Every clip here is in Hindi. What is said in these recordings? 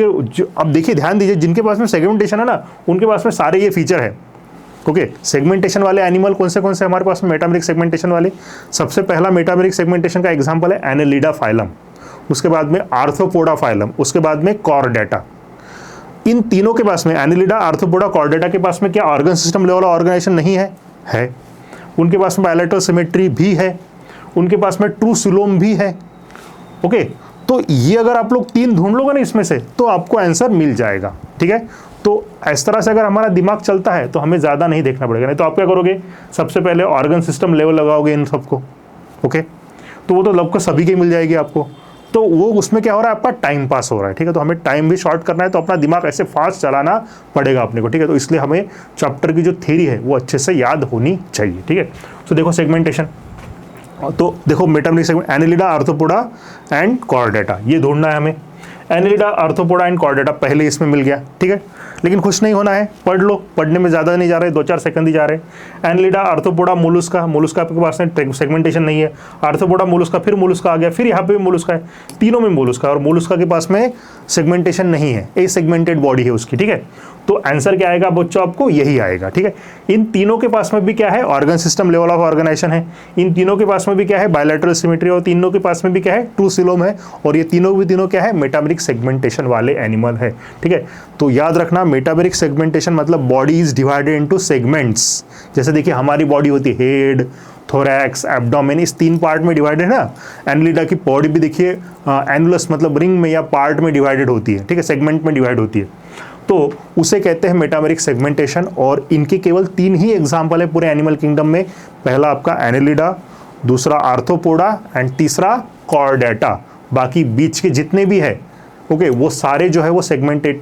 अब देखिए, ध्यान दीजिए, जिनके पास में सेगमेंटेशन है ना, उनके पास में सारे ये फीचर है। ओके, सेगमेंटेशन वाले एनिमल कौन से हमारे पास में, मेटामेरिक सेगमेंटेशन वाले। सबसे पहला मेटामेरिक सेगमेंटेशन का एग्जांपल है एनेलिडा फाइलम, उसके बाद में आर्थ्रोपोडा फाइलम, उसके बाद में कॉर्डेटा। इन तीनों के पास में, एनेलिडा, आर्थ्रोपोडा, कॉर्डेटा के पास में क्या ऑर्गन सिस्टम लेवल ऑर्गेनाइजेशन नहीं है। उनके पास में बायलैटरल सिमेट्री भी है, उनके पास में ट्रू सिलोम भी है। ओके, तो ये अगर आप लोग 3 ढूंढ लोगे ना इसमें से, तो आपको आंसर मिल जाएगा। ठीक है, तो इस तरह से अगर हमारा दिमाग चलता है तो हमें ज़्यादा नहीं देखना पड़ेगा। नहीं तो आप क्या करोगे, सबसे पहले ऑर्गन सिस्टम लेवल लगाओगे इन सबको। ओके, तो वो तो लगभग सभी की मिल जाएगी आपको, तो वो उसमें क्या हो रहा है, आपका टाइम पास हो रहा है। ठीक है, तो हमें टाइम भी शॉर्ट करना है, तो अपना दिमाग ऐसे फास्ट चलाना पड़ेगा अपने को। ठीक है, तो इसलिए हमें चैप्टर की जो थ्योरी है वो अच्छे से याद होनी चाहिए। ठीक है, तो देखो सेगमेंटेशन, तो देखो metameric segment, Annelida, arthropoda and Chordata, ये ढूंढना है हमें। एनेलिडा, आर्थ्रोपोडा एंड कॉर्डेटा पहले इसमें मिल गया। ठीक है, लेकिन खुश नहीं होना है, पढ़ लो, पढ़ने में ज़्यादा नहीं जा रहे, 2-4 सेकंड ही जा रहे हैं। एनेलिडा, आर्थ्रोपोडा, मोलुस्का, मोलुस्का के पास में सेगमेंटेशन नहीं है। आर्थ्रोपोडा, मोलुस्का, फिर मोलुस्का आ गया, फिर यहाँ पे भी मोलुस्का है, तीनों में मोलुस्का, और मोलुस्का के पास में सेगमेंटेशन नहीं है, ए सेगमेंटेड बॉडी है उसकी। ठीक है, तो आंसर क्या आएगा बच्चों, आपको यही आएगा। ठीक है, इन तीनों के पास में भी क्या है, organ system level of organization है। इन तीनों के पास में भी क्या है, बायलैटरल सिमेट्री, और तीनों के पास में भी क्या है, ट्रू सिलोम है। और ये तीनों क्या है, मेटामेरिक सेगमेंटेशन वाले एनिमल है। ठीक है, तो याद रखना, मेटामेरिक सेगमेंटेशन मतलब body is divided into segments. जैसे देखिए हमारी बॉडी होती है हेड, थोरैक्स, एब्डोमेन, इस 3 पार्ट में डिवाइडेड है ना। एनेलिडा की बॉडी भी देखिए एनुलस मतलब रिंग में या पार्ट में डिवाइडेड होती है। ठीक है, सेगमेंट में डिवाइड होती है, तो उसे कहते हैं मेटामेरिक सेगमेंटेशन। और इनके केवल 3 ही एग्जाम्पल है पूरे एनिमल किंगडम में। पहला आपका एनेलिडा, दूसरा आर्थ्रोपोडा एंड तीसरा कॉर्डेटा। बाकी बीच के जितने भी है, ओके, वो सारे जो है वो सेगमेंटेड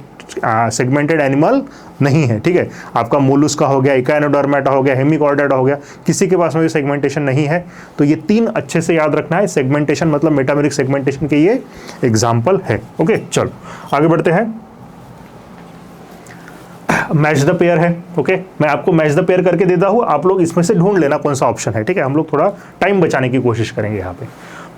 एनिमल नहीं है। ठीक है, आपका मोलुस्का हो गया, इकाइनोडर्मेटा हो गया, हेमिकॉर्डेटा हो गया, किसी के पास में भी सेगमेंटेशन नहीं है। तो ये 3 अच्छे से याद रखना है। सेगमेंटेशन मतलब मेटामेरिक सेगमेंटेशन के ये एग्जाम्पल है। ओके, चलो आगे बढ़ते हैं। मैच द पेयर है। ओके, मैं आपको मैच द पेयर करके देता हूँ, आप लोग इसमें से ढूंढ लेना कौन सा ऑप्शन है। ठीक है, हम लोग थोड़ा टाइम बचाने की कोशिश करेंगे यहाँ पे।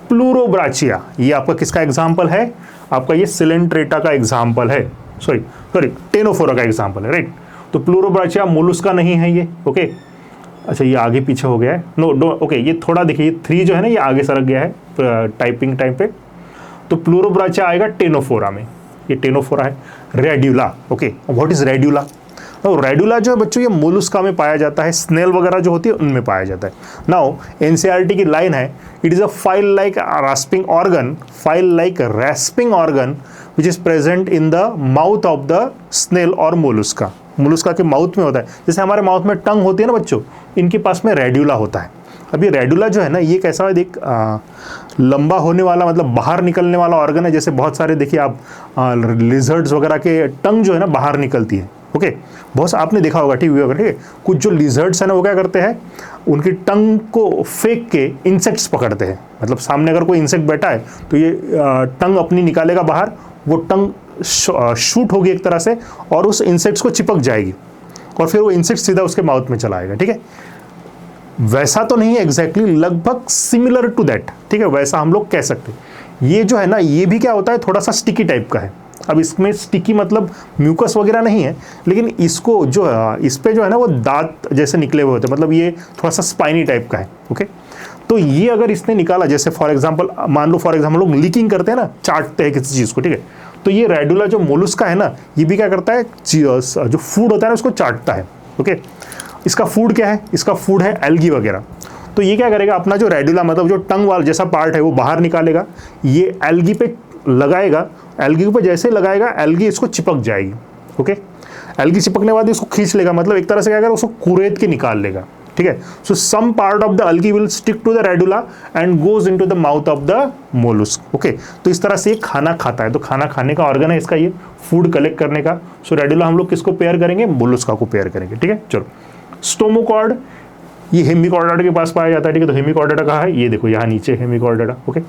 प्लूरोब्राचिया, ये आपका किसका एग्जाम्पल है, आपका ये सिलेंट्रेटा का एग्जाम्पल है, सॉरी टेनोफोरा का एग्जाम्पल है, राइट। तो प्लूरोब्राचिया मोलुस्का नहीं है ये। ओके, अच्छा ये आगे पीछे हो गया है, ओके, ये थोड़ा देखिए, ये 3 जो है ना ये आगे सरक गया है टाइपिंग टाइम पे। तो प्लूरोब्राचिया आएगा टेनोफोरा में, ये टेनोफोरा है। Radula, okay, what is radula, तो रेडुला जो है बच्चों ये मोलुस्का में पाया जाता है, स्नेल वगैरह जो होती है उनमें पाया जाता है। नाउ एनसीईआरटी की लाइन है, it is a file like rasping organ which is present in the mouth of the snail और मोलुस्का। मोलुस्का के माउथ में होता है, जैसे हमारे माउथ में टंग होती है ना बच्चों, इनके पास में रेड्यूला होता है। अब ये रेडुला जो है ना ये कैसा है, एक लंबा होने वाला मतलब बाहर निकलने वाला ऑर्गन है। जैसे बहुत सारे देखिए आप लिजर्ड्स वगैरह के टंग जो है ना बाहर निकलती है। ओके, बहुत आपने देखा होगा टीवी वगैरह, ठीक है। कुछ जो लिजर्ड्स है ना वो क्या करते हैं, उनकी टंग को फेंक के इंसेक्ट्स पकड़ते हैं। मतलब सामने अगर कोई इंसेक्ट बैठा है तो ये टंग अपनी निकालेगा बाहर, वो टंग शूट होगी एक तरह से और उस इंसेक्ट्स को चिपक जाएगी और फिर वो इंसेक्ट सीधा उसके माउथ में चला आएगा। ठीक है, वैसा तो नहीं है एग्जैक्टली, लगभग सिमिलर टू दैट। ठीक है, वैसा हम लोग कह सकते हैं। ये जो है ना ये भी क्या होता है, थोड़ा सा स्टिकी टाइप का है। अब इसमें स्टिकी मतलब म्यूकस वगैरह नहीं है, लेकिन इसको जो है इस पे जो है ना वो दांत जैसे निकले हुए होते हैं, मतलब ये थोड़ा सा स्पाइनी टाइप का है। ओके, तो ये अगर इसने निकाला, जैसे फॉर एग्जांपल मान लो लोग लीकिंग करते हैं ना, चाटते हैं किसी चीज़ को, ठीक है, तो ये रेडुला जो मोलुस्का है ना ये भी क्या करता है, जो फूड होता है ना उसको चाटता है। ओके, इसका फूड क्या है, इसका फूड है एल्गी वगैरह। तो ये क्या करेगा, अपना जो रेडुला मतलब जो टंग वाला जैसा पार्ट है वो बाहर निकालेगा, ये एल्गी पे लगाएगा, एल्गी पे जैसे लगाएगा एल्गी इसको चिपक जाएगी। ओके, एल्गी चिपकने के बाद इसको खींच लेगा, मतलब एक तरह से क्या करेगा, उसको कुरेद के निकाल लेगा। ठीक है, so some part of the algae will stick to the radula and goes into the mouth of the mollusc. Okay, तो इस तरह से ये खाना खाता है, तो खाना खाने का ऑर्गन है इसका, ये फूड कलेक्ट करने का। सो रेडुला हम लोग किसको पेयर करेंगे, मोलुस्का को पेयर करेंगे। ठीक है, चलो स्टोमोकॉर्ड, ये हेमिकॉर्डेटा के पास पाया जाता है। ठीक है, तो हेमिकॉर्डेटा कहाँ है, ये देखो यहाँ नीचे हेमिकॉर्डेटा। ओके,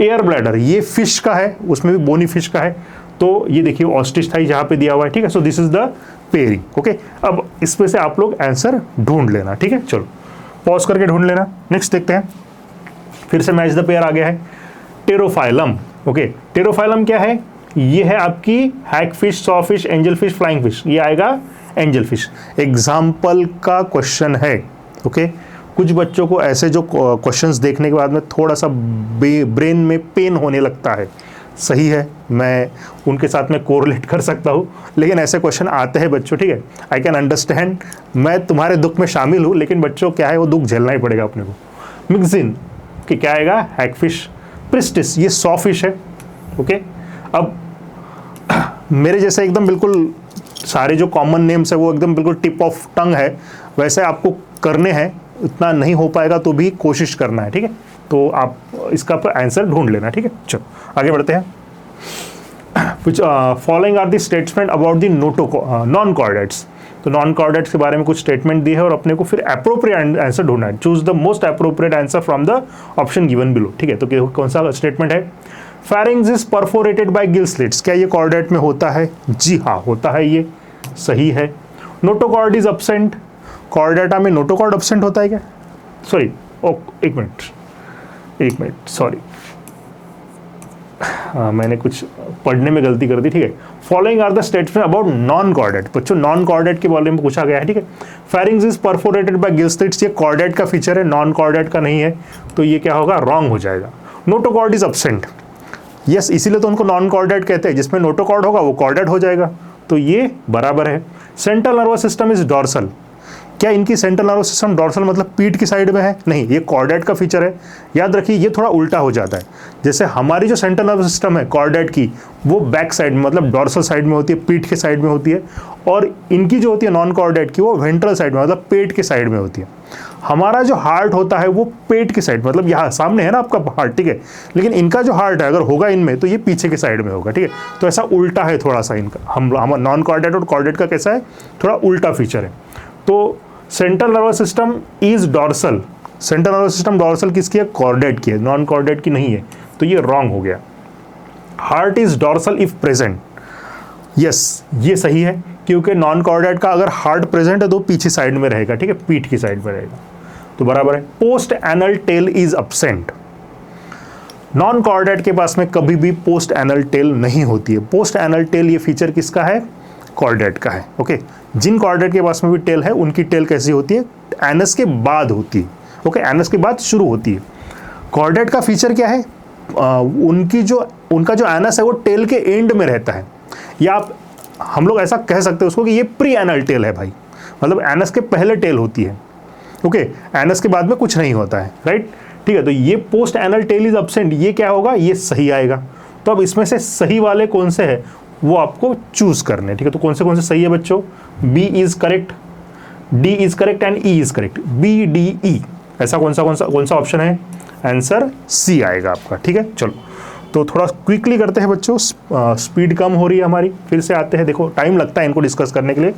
एयर ब्लैडर, ये फिश का है, उसमें भी बोनी फिश का है। तो ये देखिए ऑस्ट्रिच थाई जहाँ पे दिया हुआ है। ठीक है, so this is the pairing. Okay, अब इसमें से आप लोग आंसर ढूंढ लेना। ठीक है, चलो पॉज करके ढूंढ लेना। नेक्स्ट देखते हैं, फिर से मैच द पेयर आ गया है, टेरोफाइलम। ओके, टेरोफाइलम क्या है, ये है आपकी hag fish, saw fish, angel fish, flying fish, ये आएगा एंजल फिश। एग्जाम्पल का क्वेश्चन है। ओके, कुछ बच्चों को ऐसे जो क्वेश्चंस देखने के बाद में थोड़ा सा ब्रेन में पेन होने लगता है, सही है, मैं उनके साथ में कोरिलेट कर सकता हूँ, लेकिन ऐसे क्वेश्चन आते हैं बच्चों, ठीक है, आई कैन अंडरस्टैंड, मैं तुम्हारे दुख में शामिल हूँ, लेकिन बच्चों क्या है वो दुख झेलना ही पड़ेगा अपने को। मिक्सिन कि क्या आएगा, हैगफिश। प्रिस्टिस ये सॉ फिश है। ओके, अब मेरे जैसे एकदम बिल्कुल सारे जो कॉमन नेम्स है वो एकदम बिल्कुल टिप ऑफ टंग है, वैसे आपको करने हैं, इतना नहीं हो पाएगा तो भी कोशिश करना है, ठीक है, तो आप इसका आंसर ढूंढ लेना, ठीक है। चलो आगे बढ़ते हैं। which following are the statement about the non chordates. तो नॉन कॉर्डेट्स के बारे में कुछ स्टेटमेंट दिए है और अपने को फिर अप्रोप्रिएट आंसर ढूंढना है। Choose the most appropriate answer from the option given below, ठीक है। तो कौन सा स्टेटमेंट है, pharynx is perforated by gill slits, क्या ये कॉर्डेट में होता है? जी हाँ होता है, ये सही है। नोटोकॉर्ड इज अब्सेंट, कॉर्डेटा में नोटोकॉर्ड अब्सेंट होता है क्या? सॉरी, एक मिनट सॉरी, मैंने कुछ पढ़ने में गलती कर दी, ठीक है। Following are the statement about non chordate, बच्चों नॉन कॉर्डेट के बारे में पूछा गया है, ठीक है। Pharynx is perforated by gill slits, ये कॉर्डेट का फीचर है, नॉन कॉर्डेट का नहीं है, तो ये क्या होगा, रॉन्ग हो जाएगा। नोटोकॉर्ड इज अब्सेंट, यस, इसीलिए तो उनको नॉन कॉर्डेट कहते हैं, जिसमें नोटोकॉर्ड होगा वो कॉर्डेट हो जाएगा, तो ये बराबर है। Central nervous system is dorsal, क्या इनकी सेंट्रल नर्वस सिस्टम डॉर्सल मतलब पीठ की साइड में है? नहीं, ये कॉर्डेट का फीचर है। याद रखिए ये थोड़ा उल्टा हो जाता है, जैसे हमारी जो सेंट्रल नर्वस सिस्टम है कॉर्डेट की, वो बैक साइड में मतलब डॉर्सल साइड में होती है, पीठ के साइड में होती है, और इनकी जो होती है नॉन कॉर्डेट की वो वेंट्रल साइड में मतलब पेट के साइड में होती है। हमारा जो हार्ट होता है वो पेट की साइड, मतलब यहाँ सामने है ना आपका हार्ट, ठीक है, लेकिन इनका जो हार्ट है अगर होगा इनमें तो ये पीछे के साइड में होगा, ठीक है। तो ऐसा उल्टा है थोड़ा सा इनका, हम नॉन कॉर्डेट और कॉर्डेट का कैसा है, थोड़ा उल्टा फीचर है। तो central nervous system is dorsal, central nervous system dorsal किसकी है, कॉर्डेट की है, नॉन कॉर्डेट की नहीं है, तो ये रॉन्ग हो गया। Heart is dorsal if present, yes ये सही है, क्योंकि नॉन कॉर्डेट का अगर हार्ट प्रेजेंट है तो पीछे साइड में रहेगा, ठीक है, पीठ की साइड में रहेगा, तो बराबर है। Post anal tail is absent, non chordate के पास में कभी भी पोस्ट एनल टेल नहीं होती है। पोस्ट एनल टेल ये फीचर किसका है, कॉर्डेट का है। ओके, जिन कॉर्डेट के पास में भी टेल है उनकी टेल कैसी होती है, एनस के बाद होती है। ओके, एनस के बाद शुरू होती है। कॉर्डेट का फीचर क्या है, उनका जो एनस है वो टेल के एंड में रहता है, या आप हम लोग ऐसा कह सकते हैं उसको कि ये प्री एनल टेल है भाई, मतलब एनस के पहले टेल होती है। ओके, एनस के बाद में कुछ नहीं होता है, राइट, ठीक है। तो ये post anal tail is absent, ये क्या होगा, ये सही आएगा। तो अब इसमें से सही वाले कौन से हैं वो आपको चूज करने, ठीक है। तो कौन से सही है बच्चों, B is correct, D is correct and E is correct, B D E, ऐसा कौन सा ऑप्शन है, आंसर सी आएगा आपका, ठीक है। चलो तो थोड़ा क्विकली करते हैं बच्चों, स्पीड कम हो रही है हमारी, फिर से आते हैं। देखो टाइम लगता है इनको डिस्कस करने के लिए,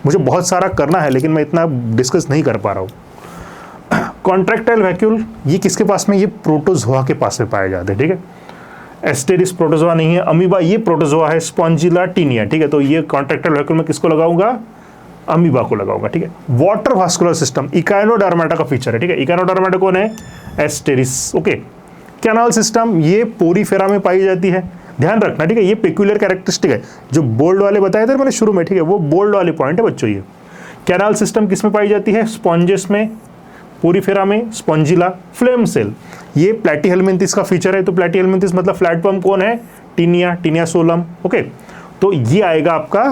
मुझे बहुत सारा करना है लेकिन मैं इतना डिस्कस नहीं कर पा रहा हूँ। कॉन्ट्रैक्टाइल वैक्यूल ये किसके पास में, ये प्रोटोजोआ के पास में पाए जाते हैं, ठीक है। एस्टेरिस प्रोटोजोआ नहीं है, अमीबा ये प्रोटोजोआ है, स्पॉन्जिला टीनिया, ठीक है। तो ये कॉन्ट्रैक्टाइल वैक्यूल में किसको लगाऊंगा, अमीबा को लगाऊंगा, ठीक है। वाटर वास्कुलर सिस्टम इकाइनोडर्माटा का फीचर है, ठीक है। इकाइनोडर्माटा कौन है, एस्टेरिस। ओके, कैनाल सिस्टम ये पोरीफेरा में पाई जाती है, ध्यान रखना, ठीक है। ये पेक्यूलियर कैरेक्टरिस्टिक है, जो बोल्ड वाले बताए थे मैंने शुरू में, ठीक है, वो बोल्ड वाले पॉइंट है बच्चों। ये कैनाल सिस्टम किस में पाई जाती है, स्पॉन्जेस में, पोरीफेरा में, स्पॉन्जिला, फ्लेम सेल ये प्लैटीहेलमिन्थिस का फीचर है। तो प्लैटीहेलमिन्थिस मतलब फ्लैटवर्म कौन है, टीनिया, टीनिया सोलम। ओके, तो ये आएगा आपका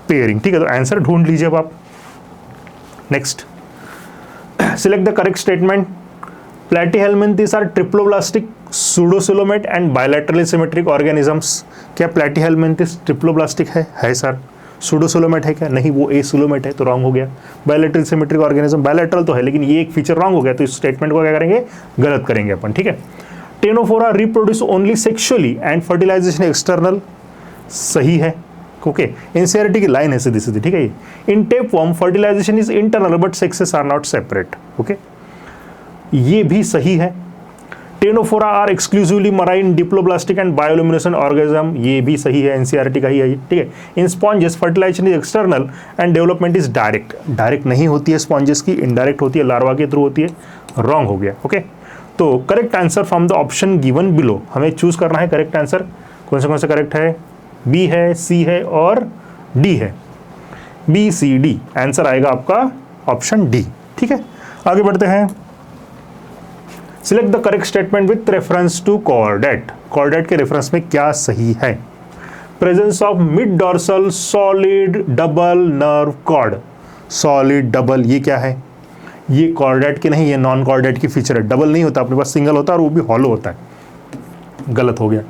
पेयरिंग, ठीक है। तो आंसर ढूंढ लीजिए अब आप। Next, select the correct statement. Platyhelminthes are triploblastic, pseudocoelomate and bilaterally symmetric organisms. क्या प्लैटीहेलमिन्थिस ट्रिप्लोब्लास्टिक है सर? सूडोसिलोमेट है क्या? नहीं, वो एसिलोमेट है, तो रॉन्ग हो गया। बायलैटरल सिमेट्रिक ऑर्गेनिज्म, बायलैटरल तो है लेकिन ये एक फीचर रॉन्ग हो गया, तो इस स्टेटमेंट को क्या करेंगे, गलत करेंगे अपन, ठीक है। Ctenophora reproduce only sexually and fertilisation external, सही है। ओके, एनसीईआरटी की लाइन है सीधी सीधी, ठीक है। ये in tapeworm fertilisation is internal but sexes are not separate. Okay, ये भी सही है। Ctenophora are exclusively marine, diploblastic and bioluminescent organism, ये भी सही है, एनसीईआरटी का ही है, ठीक है। In sponges fertilization is external and development is direct, direct नहीं होती है स्पॉन्जेस की, इनडायरेक्ट होती है, लार्वा के थ्रू होती है, रॉन्ग हो गया। ओके, तो correct answer from the option given below, हमें चूज करना है करेक्ट आंसर। कौन सा करेक्ट है, बी है, सी है और डी है, बी सी डी, आंसर आएगा आपका ऑप्शन डी। ठीक है, आगे बढ़ते हैं। Select the correct statement with reference to chordate. Chordate के रेफरेंस में क्या सही है? Presence of mid dorsal solid double nerve cord. Solid double ये क्या है? ये कॉर्डेट की नहीं, ये नॉन कॉर्डेट की फीचर है। डबल नहीं होता, अपने पास सिंगल होता है और वो भी हॉलो होता है। गलत हो गया।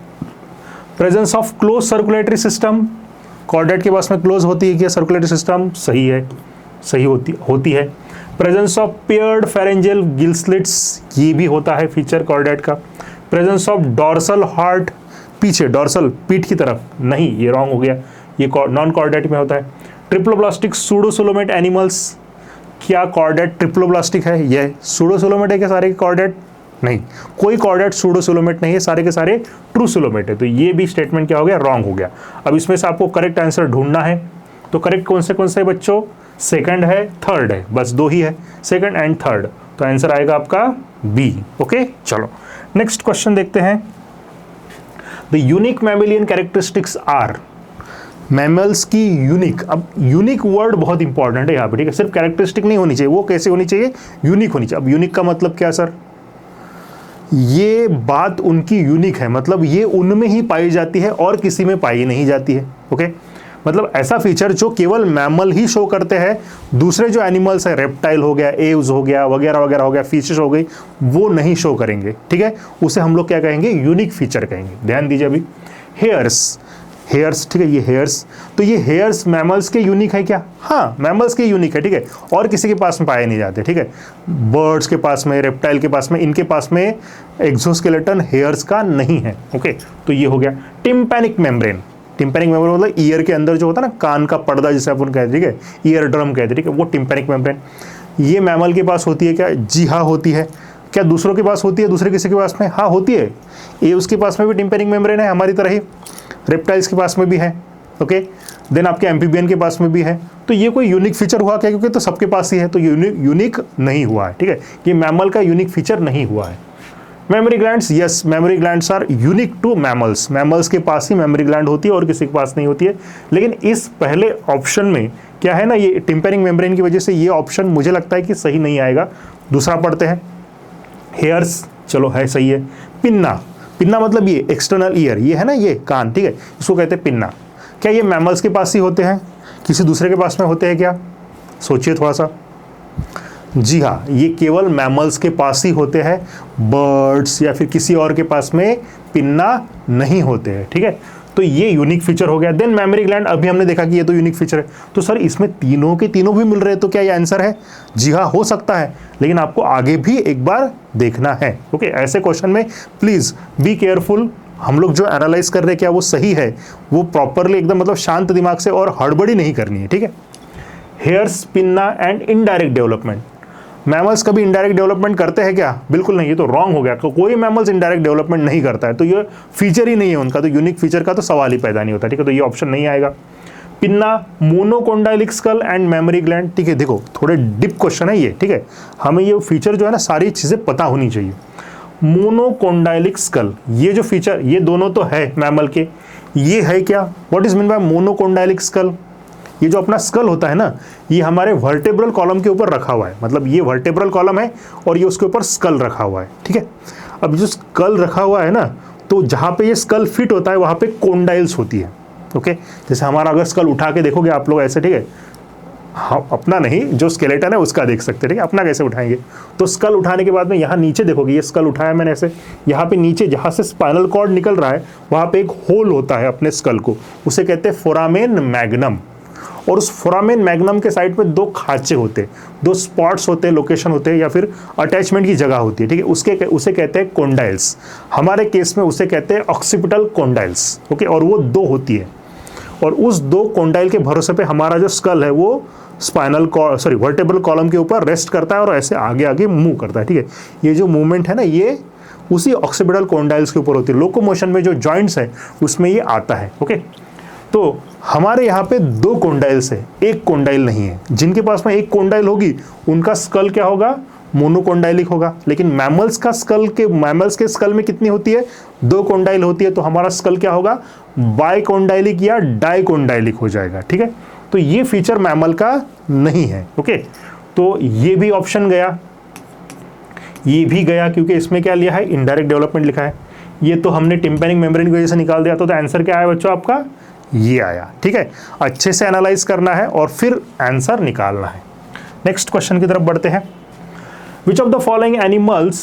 Presence of close circulatory system. Chordate के पास में क्लोज होती है क्या सर्कुलेटरी सिस्टम? सही है, सही होती है। Presence of paired pharyngeal Gill slits, ये भी होता है फीचर कॉर्डेट का। प्रेजेंस ऑफ डॉर्सल हार्ट, पीछे डॉर्सल पीठ की तरफ, नहीं ये रॉन्ग हो गया, ये नॉन कॉर्डेट में होता है। ट्रिप्लोब्लास्टिक सूडोसोलोमेट एनिमल्स, क्या कॉर्डेट ट्रिप्लोब्लास्टिक है? यह सूडोसोलोमेट है क्या सारे के कॉर्डेट? नहीं, कोई कॉर्डेट सूडोसोलोमेट नहीं है, सारे के सारे ट्रू सोलोमेट है। तो ये भी स्टेटमेंट क्या हो गया? रॉन्ग हो गया। अब इसमें से आपको करेक्ट आंसर ढूंढना है। तो करेक्ट कौन से है बच्चों? सेकंड है, थर्ड है, बस दो ही है, सेकंड एंड थर्ड। तो आंसर आएगा आपका बी। ओके, चलो नेक्स्ट क्वेश्चन देखते हैं। The unique mammalian characteristics are. Mammals की यूनिक, अब यूनिक वर्ड बहुत इंपॉर्टेंट है यहाँ पे, ठीक है? सिर्फ कैरेक्टरिस्टिक नहीं होनी चाहिए, वो कैसे होनी चाहिए? यूनिक होनी चाहिए। अब यूनिक का मतलब क्या सर? ये बात उनकी यूनिक है, मतलब ये उनमें ही पाई जाती है और किसी में पाई नहीं जाती है। ओके, मतलब ऐसा फीचर जो केवल मैमल ही शो करते हैं, दूसरे जो एनिमल्स है, रेप्टाइल हो गया, एव्स हो गया, वगैरह वगैरह हो गया, फिशेस हो गई, वो नहीं शो करेंगे। ठीक है, उसे हम लोग क्या कहेंगे? यूनिक फीचर कहेंगे। ध्यान दीजिए अभी, हेयर्स, हेयर्स, ठीक है, ये हेयर्स, तो ये हेयर्स मैमल्स के यूनिक है क्या? हाँ, मैमल्स के यूनिक है, ठीक है, और किसी के पास में पाए नहीं जाते। ठीक है, बर्ड्स के पास में, रेप्टाइल के पास में, इनके पास में एक्सोस्केलेटन हेयर्स का नहीं है। ओके, तो ये हो गया। टिम्पैनिक मेम्ब्रेन, टिम्पैनिक मेम्ब्रेन मतलब ईयर के अंदर जो होता है ना, कान का पर्दा जिसे अपन कहते हैं, ठीक है, ईयर ड्रम कहते हैं, ठीक है, वो टिम्पैनिक मेम्ब्रेन। ये मैमल के पास होती है क्या? जी हाँ होती है। क्या दूसरों के पास होती है? दूसरे किसी के पास में? हाँ होती है। ये उसके पास में भी टिम्पैनिक मेम्ब्रेन है, हमारी तरह ही। रेप्टाइल्स के पास में भी है। ओके, देन आपके एम्फीबियन के पास में भी है। तो ये कोई यूनिक फीचर हुआ क्या? क्योंकि तो सबके पास ही है, तो यूनिक नहीं हुआ है। ठीक है, ये मैमल का यूनिक फीचर नहीं हुआ है। Mammary glands, yes, mammary glands are unique to mammals. Mammals के पास ही मेमोरी ग्लैंड होती है और किसी के पास नहीं होती है। लेकिन इस पहले ऑप्शन में क्या है ना, ये टिम्पैनिक मेम्ब्रेन की वजह से ये ऑप्शन मुझे लगता है कि सही नहीं आएगा। दूसरा पढ़ते हैं। हेयर्स, चलो है, सही है। पिन्ना, पिन्ना मतलब ये एक्सटर्नल ईयर, ये है ना, ये कान, ठीक है, इसको कहते हैं पिन्ना। क्या ये मैमल्स के पास ही होते हैं? किसी दूसरे के पास में होते हैं क्या? सोचिए थोड़ा सा। जी हाँ, ये केवल मैमल्स के पास ही होते हैं, बर्ड्स या फिर किसी और के पास में पिन्ना नहीं होते हैं। ठीक है, तो ये यूनिक फीचर हो गया। देन मेमोरी ग्लैंड, अभी हमने देखा कि ये तो यूनिक फीचर है। तो सर इसमें तीनों के तीनों भी मिल रहे हैं, तो क्या ये आंसर है? जी हाँ, हो सकता है, लेकिन आपको आगे भी एक बार देखना है। ओके, ऐसे क्वेश्चन में प्लीज बी केयरफुल। हम लोग जो एनालाइज कर रहे हैं क्या वो सही है, वो प्रॉपरली एकदम मतलब शांत दिमाग से, और हड़बड़ी नहीं करनी है। ठीक है, hairs, pinna and indirect development. Mammals कभी इनडायरेक्ट डेवलपमेंट करते हैं क्या? बिल्कुल नहीं, ये तो रॉन्ग हो गया। तो कोई मैमल्स इनडायरेक्ट डेवलपमेंट नहीं करता है, तो ये फीचर ही नहीं है उनका, तो यूनिक फीचर का तो सवाल ही पैदा नहीं होता। ठीक है, तो ये ऑप्शन नहीं आएगा। Pinna, monocondylic skull and mammary gland. ठीक है, देखो थोड़े डिप क्वेश्चन है ये। ठीक है, हमें ये फीचर जो है ना, सारी चीज़ें पता होनी चाहिए। मोनोकोंडाइलिक स्कल, ये जो फीचर, ये दोनों तो है मैमल के, ये है क्या? What is mean by monocondylic skull? ये जो अपना स्कल होता है ना, ये हमारे वर्टेब्रल कॉलम के ऊपर रखा हुआ है, मतलब ये वर्टेब्रल कॉलम है और ये उसके ऊपर स्कल रखा हुआ है। ठीक है, अब जो स्कल रखा हुआ है ना, तो जहाँ पे ये स्कल फिट होता है वहाँ पे कोंडाइल्स होती है। ओके, जैसे हमारा अगर स्कल उठा के देखोगे आप लोग ऐसे, ठीक है, हाँ अपना नहीं, जो स्केलेटन है उसका देख सकते हैं। ठीक है, अपना कैसे उठाएंगे? तो स्कल उठाने के बाद में यहाँ नीचे देखोगे, ये स्कल उठाया मैंने ऐसे, यहाँ पे नीचे जहाँ से स्पाइनल कॉर्ड निकल रहा है वहाँ पे एक होल होता है अपने स्कल को, उसे कहते हैं फोरामेन मैग्नम। और उस फोरामेन मैग्नम के साइड पे दो खांचे होते हैं, दो स्पॉट्स होते हैं, लोकेशन होते हैं, या फिर अटैचमेंट की जगह होती है। ठीक है, उसे कहते हैं कोंडाइल्स। हमारे केस में उसे कहते हैं ऑक्सीपिटल कोंडाइल्स। ओके, और वो दो होती है, और उस दो कोंडाइल के भरोसे पे हमारा जो स्कल है वो स्पाइनल वर्टेब्रल कॉलम के ऊपर रेस्ट करता है और ऐसे आगे आगे मूव करता है। ठीक है, ये जो मूवमेंट है ना, ये उसी ऑक्सीपिटल कोंडाइल्स के ऊपर होती है। लोकोमोशन में जो जॉइंट्स है उसमें ये आता है। ओके, तो हमारे यहाँ पे दो कोंडाइल्स है, एक कोंडाइल नहीं है। जिनके पास में एक कोंडाइल होगी उनका स्कल क्या होगा? मोनोकोंडाइलिक होगा, लेकिन मैमल्स के स्कल में कितनी होती है, 2 कोंडाइल होती है, तो हमारा स्कल क्या होगा, बाइकोंडाइलिक या डाइकोंडाइलिक हो जाएगा। ठीक है, तो ये फीचर मैमल का नहीं है। ओके, तो ये भी ऑप्शन गया, ये भी गया, क्योंकि इसमें क्या लिया है, इनडायरेक्ट डेवलपमेंट लिखा है। ये तो हमने टिम्पैनिक मेम्ब्रेन की वजह से निकाल दिया, तो आंसर क्या आया बच्चों आपका, ये आया। ठीक है, अच्छे से एनालाइज करना है और फिर आंसर निकालना है। नेक्स्ट क्वेश्चन की तरफ बढ़ते हैं। Which of the following animals,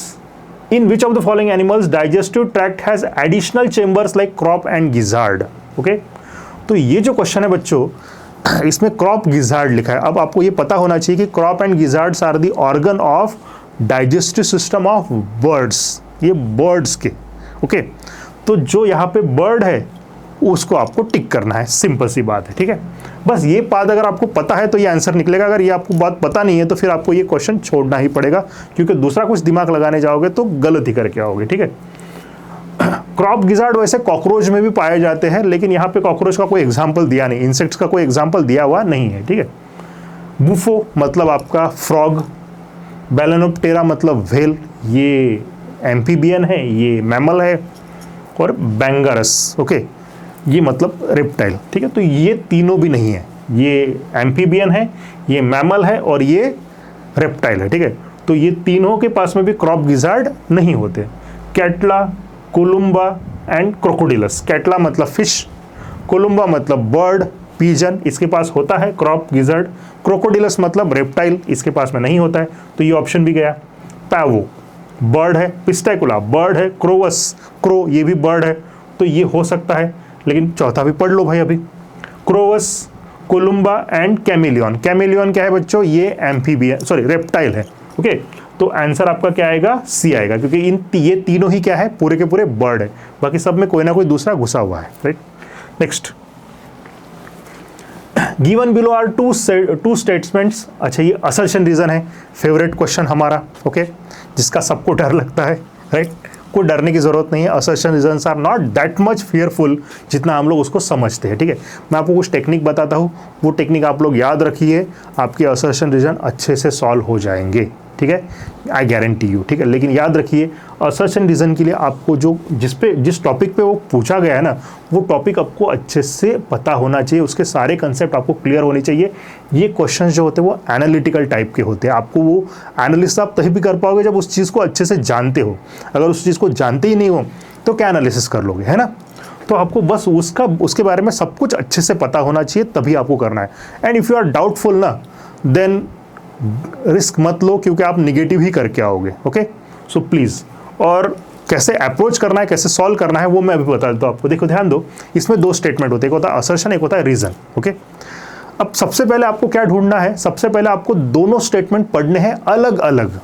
in which of the following animals digestive tract has additional chambers like crop and gizzard? Okay? तो ये जो क्वेश्चन है बच्चों, इसमें क्रॉप गिजार्ड लिखा है। अब आपको ये पता होना चाहिए कि crop and gizzards are the organ of digestive system of birds, ये बर्ड्स के। ओके, तो जो यहाँ पे बर्ड है उसको आपको टिक करना है, सिंपल सी बात है। ठीक है, बस ये बात अगर आपको पता है तो ये आंसर निकलेगा, अगर ये आपको बात पता नहीं है तो फिर आपको ये क्वेश्चन छोड़ना ही पड़ेगा, क्योंकि दूसरा कुछ दिमाग लगाने जाओगे तो गलत ही करके आओगे। ठीक है, क्रॉप गिजार्ड वैसे कॉकरोच में भी पाए जाते हैं, लेकिन यहाँ पे कॉकरोच का कोई एग्जाम्पल दिया नहीं, इंसेक्ट्स का कोई एग्जाम्पल दिया हुआ नहीं है। ठीक है, बुफो मतलब आपका फ्रॉग, बैलेनोप्टेरा मतलब व्हेल, ये एम्फीबियन है, ये मैमल है, और बैंगरस ओके ये मतलब रेप्टाइल। ठीक है, तो ये तीनों भी नहीं है, ये एम्फीबियन है, ये मैमल है और ये रेप्टाइल है। ठीक है, तो ये तीनों के पास में भी क्रॉप गिजार्ड नहीं होते। कैटला, कोलुम्बा एंड क्रोकोडिलस, कैटला मतलब फिश, कोलुम्बा मतलब बर्ड, पीजन, इसके पास होता है क्रॉप गिजार्ड, क्रोकोडिलस मतलब रेप्टाइल, इसके पास में नहीं होता है, तो ये ऑप्शन भी गया। पैवो बर्ड है, पिस्टैकुला बर्ड है, क्रोवस क्रो ये भी बर्ड है, तो ये हो सकता है, लेकिन चौथा भी पढ़ लो भाई अभी, क्रोवस, कोलुम्बा एंड कैमिलियन। कैमिलियन क्या है बच्चों, ये एम्फीबियन सॉरी रेप्टाइल है। ओके, तो आंसर आपका क्या आएगा, सी आएगा, क्योंकि ये तीनों ही क्या है, पूरे के पूरे बर्ड है, बाकी सब में कोई ना कोई दूसरा घुसा हुआ है। Right, next, given below are two statements. अच्छा, ये असर्शन रीजन है, फेवरेट क्वेश्चन हमारा। ओके, जिसका सबको डर लगता है। राइट, कोई डरने की जरूरत नहीं है, assertion reasons are not that much fearful जितना हम लोग उसको समझते हैं। ठीक है, मैं आपको कुछ टेक्निक बताता हूँ, वो टेक्निक आप लोग याद रखिए, आपके असर्शन रीजन अच्छे से सॉल्व हो जाएंगे। ठीक है, आई गारंटी यू। ठीक है, लेकिन याद रखिए असर्शन रीजन के लिए आपको जिस टॉपिक पे वो पूछा गया है ना, वो टॉपिक आपको अच्छे से पता होना चाहिए, उसके सारे कंसेप्ट आपको क्लियर होने चाहिए। ये क्वेश्चन जो होते हैं वो एनालिटिकल टाइप के होते हैं, आपको वो एनालिसिस आप तभी भी कर पाओगे जब उस चीज़ को अच्छे से जानते हो। अगर उस चीज़ को जानते ही नहीं हो तो क्या एनालिसिस कर लोगे, है ना। तो आपको बस उसके बारे में सब कुछ अच्छे से पता होना चाहिए, तभी आपको करना है। And if you are doubtful ना, देन रिस्क मत लो, क्योंकि आप निगेटिव ही करके आओगे। ओके, सो प्लीज़, और कैसे अप्रोच करना है, कैसे सॉल्व करना है, वो मैं अभी बता देता हूँ आपको। देखो ध्यान दो, इसमें 2 स्टेटमेंट होते हैं, एक होता है असर्शन, एक होता है रीजन। ओके, अब सबसे पहले आपको क्या ढूंढना है, सबसे पहले आपको दोनों स्टेटमेंट पढ़ने हैं अलग अलग।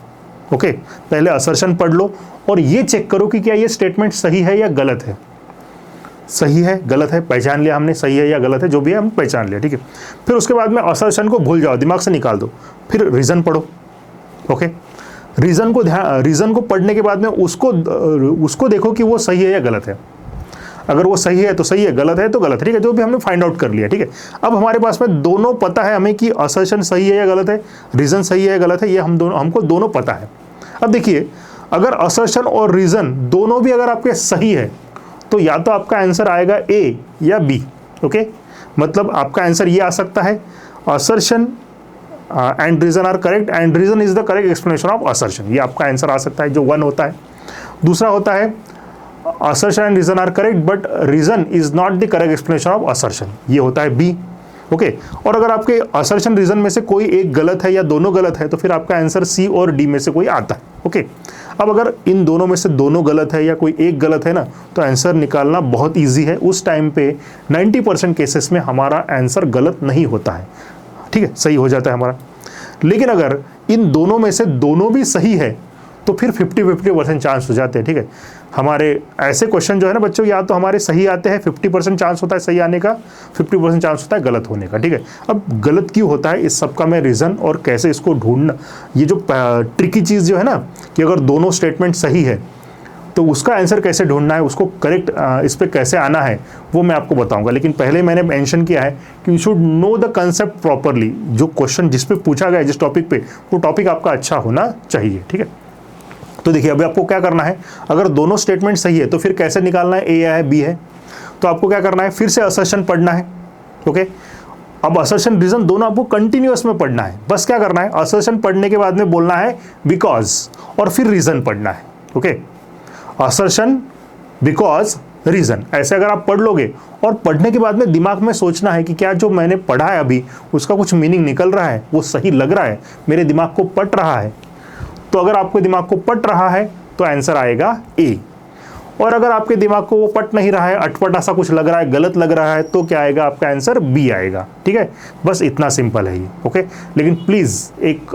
ओके, पहले असर्शन पढ़ लो और ये चेक करो कि क्या ये स्टेटमेंट सही है या गलत है। सही है गलत है पहचान लिया हमने, सही है या गलत है जो भी है हम पहचान लिया। ठीक है, फिर उसके बाद में असर्शन को भूल जाओ, दिमाग से निकाल दो, फिर रीजन पढ़ो। ओके, रीजन को पढ़ने के बाद में उसको देखो कि वो सही है या गलत है। अगर वो सही है तो सही है, गलत है तो गलत है। ठीक है, जो भी हमने फाइंड आउट कर लिया। ठीक है, अब हमारे पास में दोनों पता है हमें कि असर्शन सही है या गलत है, रीजन सही है या गलत है, ये हमको दोनों पता है। अब देखिए, अगर असर्शन और रीजन दोनों भी अगर आपके सही है तो या तो आपका आंसर आएगा ए या बी। ओके, मतलब आपका आंसर ये आ सकता है, assertion and reason are correct and reason is the correct explanation of assertion, ये आपका आंसर आ सकता है, जो 1 होता है। दूसरा होता है assertion and reason are correct but reason is not the correct explanation of assertion, ये होता है बी। ओके, और अगर आपके असर्शन रीजन में से कोई एक गलत है या दोनों गलत है तो फिर आपका आंसर सी और डी में से कोई आता है। ओके, अब अगर इन दोनों में से दोनों गलत है या कोई एक गलत है ना, तो आंसर निकालना बहुत इजी है। उस टाइम पे 90% केसेस में हमारा आंसर गलत नहीं होता है। ठीक है, सही हो जाता है हमारा। लेकिन अगर इन दोनों में से दोनों भी सही है तो फिर 50-50% चांस हो जाते हैं। ठीक है, हमारे ऐसे क्वेश्चन जो है ना बच्चों, या तो हमारे सही आते हैं, 50% चांस होता है सही आने का, 50% चांस होता है गलत होने का। ठीक है, अब गलत क्यों होता है, इस सब का मैं रीज़न और कैसे इसको ढूंढना, ये जो ट्रिकी चीज़ जो है ना, कि अगर दोनों स्टेटमेंट सही है तो उसका आंसर कैसे ढूंढना है, उसको करेक्ट इस पर कैसे आना है वो मैं आपको बताऊंगा। लेकिन पहले मैंने मेंशन किया है कि you should know the concept properly. जो क्वेश्चन जिस पे पूछा गया है, जिस टॉपिक पे, वो टॉपिक आपका अच्छा होना चाहिए, ठीक है। तो देखिए अभी आपको क्या करना है, अगर दोनों स्टेटमेंट सही है तो फिर कैसे निकालना है, ए है बी है। तो आपको क्या करना है, फिर से असर्शन पढ़ना है, ओके। अब असर्शन रीजन दोनों आपको कंटिन्यूअस में पढ़ना है। बस क्या करना है, असर्शन पढ़ने के बाद में बोलना है बिकॉज, और फिर रीजन पढ़ना है, ओके। असर्शन, बिकॉज, रीजन, ऐसे अगर आप पढ़ लोगे और पढ़ने के बाद में दिमाग में सोचना है कि क्या जो मैंने पढ़ा है अभी उसका कुछ मीनिंग निकल रहा है, वो सही लग रहा है, मेरे दिमाग को पट रहा है। तो अगर आपके दिमाग को पट रहा है तो आंसर आएगा ए, और अगर आपके दिमाग को वो पट नहीं रहा है, अटपटा सा कुछ लग रहा है, गलत लग रहा है, तो क्या आएगा, आपका आंसर बी आएगा, ठीक है। बस इतना सिंपल है ये, ओके। लेकिन प्लीज़ एक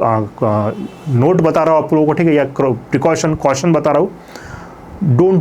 नोट बता रहा हूँ आप लोगों को, ठीक है, या प्रिकॉशन, कॉशन बता रहा हूँ, डोंट